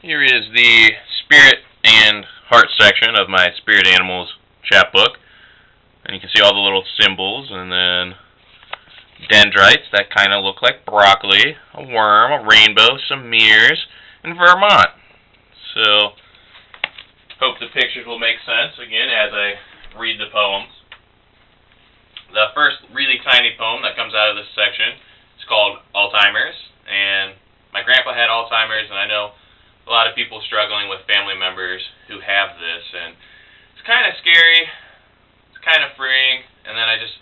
Here is the spirit and heart section of my spirit animals chapbook. And you can see all the little symbols, and then dendrites that kind of look like broccoli, a worm, a rainbow, some mirrors, and Vermont. So, hope the pictures will make sense again as I read the poems. The first really tiny poem that comes out of this section is called Alzheimer's, and my grandpa had Alzheimer's, and I know a lot of people struggling with family members who have this, and it's kind of scary, it's kind of freeing, and then I just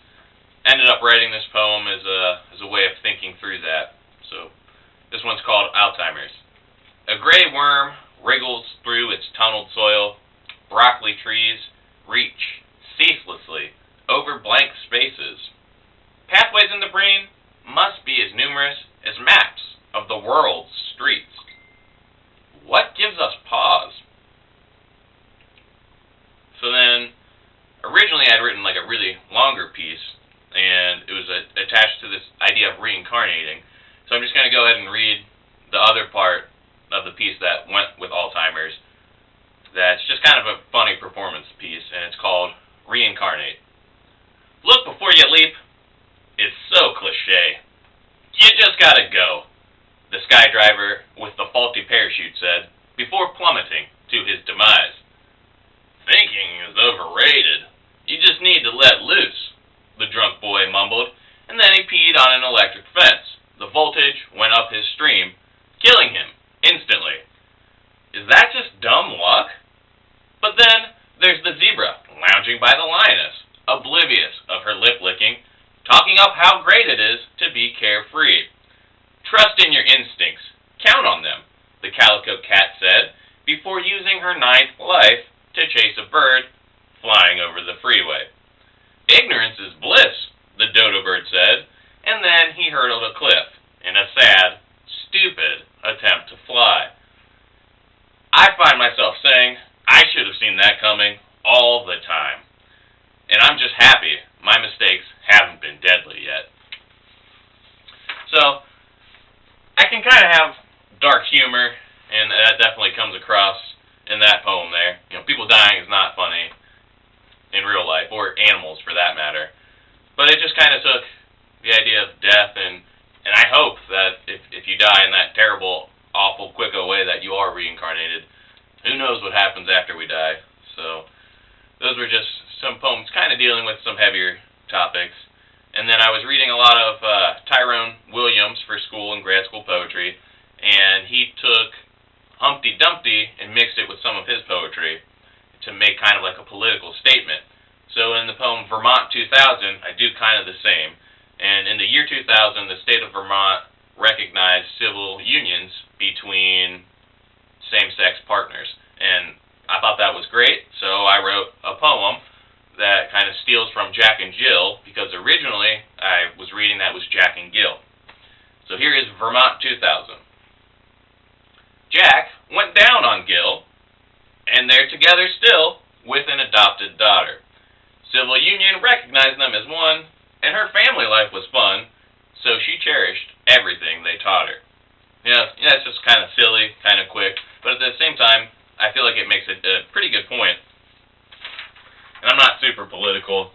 ended up writing this poem as a way of thinking through that. So this one's called Alzheimer's. A gray worm wriggles through its tunneled soil. Broccoli trees reach ceaselessly over blank spaces. Pathways in the brain must be as numerous as maps of the world's streets. What gives us pause? So then, originally I'd written like a really longer piece, and it was attached to this idea of reincarnating. So I'm just going to go ahead and read the other part of the piece that went with Alzheimer's. That's just kind of a funny performance piece, and it's called Reincarnate. Look before you leap. It's so cliche. You just gotta go, the skydriver with the faulty parachute said, before plummeting to his demise. Thinking is overrated. You just need to let loose, the drunk boy mumbled, and then he peed on an electric fence. The voltage went up his stream, killing him instantly. Is that just dumb luck? But then there's the zebra lounging by the lioness, oblivious of her lip licking, talking up how great it is to be carefree. Trust in your instincts. Count on them, the calico cat said, before using her ninth life to chase a bird flying over the freeway. Ignorance is bliss, the dodo bird said, and then he hurdled a cliff in a sad, stupid attempt to fly. I find myself saying, I should have seen that coming all the time. And I'm just happy my mistakes haven't been deadly yet. So, I can kind of have dark humor, and that definitely comes across in that poem there. You know, people dying is not funny in real life, or animals for that matter. But it just kind of took the idea of death, and I hope that if you die in that terrible, awful, quicko way that you are reincarnated, who knows what happens after we die. So, those were just some poems kind of dealing with some heavier topics. And then I was reading a lot of Tyrone Williams for school and grad school poetry, and he took Humpty Dumpty and mixed it with some of his poetry to make kind of like a political statement. So in the poem Vermont 2000, I do kind of the same. And in the year 2000, the state of Vermont recognized civil unions between same-sex partners. And I thought that was great, so I wrote a poem that kind of steals from Jack and Jill, because originally I was reading that was Jack and Gill. So here is Vermont 2000. Jack went down on Gill, and they're together still with an adopted daughter. Civil union recognized them as one, and her family life was fun, so she cherished everything they taught her. Yeah, it's just kind of silly, kind of quick, but at the same time, I feel like it makes a pretty good point. And I'm not super political.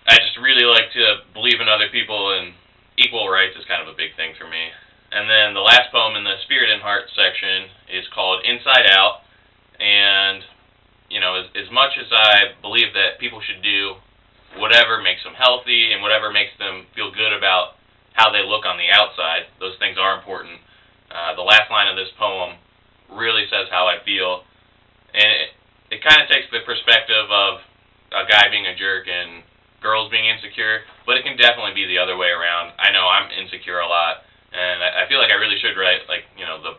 I just really like to believe in other people, and equal rights is kind of a big thing for me. And then the last poem in the Spirit and Heart section is called Inside Out. And, you know, as much as I believe that people should do whatever makes them healthy and whatever makes them feel good about how they look on the outside, those things are important. The last line of this poem really says how I feel. And it kind of takes the perspective of a guy being a jerk and girls being insecure, but it can definitely be the other way around. I know I'm insecure a lot, and I feel like I really should write, like, you know, the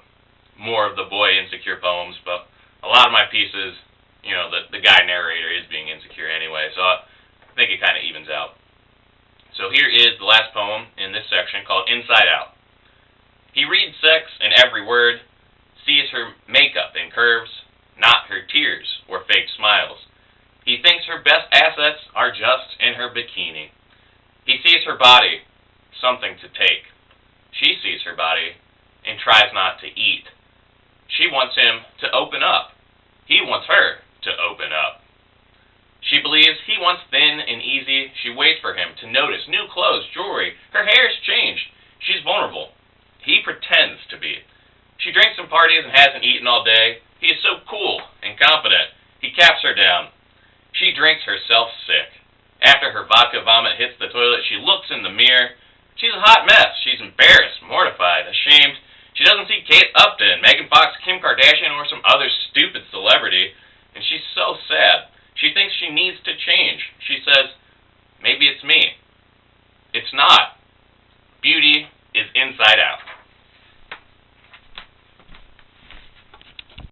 more of the boy insecure poems, but a lot of my pieces, you know, the guy narrator is being insecure anyway, so I think it kind of evens out. So here is the last poem in this section called Inside Out. He reads sex in every word, sees her makeup and curves, not her tears or fake smiles. He thinks her best assets are just in her bikini. He sees her body, something to take. She sees her body and tries not to eat. She wants him to open up. He wants her to open up. She believes he wants thin and easy. She waits for him to notice new clothes, jewelry. Her hair's changed. She's vulnerable. He pretends to be. She drinks and parties and hasn't eaten all day. He is so cool and confident. He caps her down. She drinks herself sick. After her vodka vomit hits the toilet, she looks in the mirror. She's a hot mess. She's embarrassed, mortified, ashamed. She doesn't see Kate Upton, Megan Fox, Kim Kardashian, or some other stupid celebrity, and she's so sad. She thinks she needs to change. She says, maybe it's me. It's not. Beauty is inside out.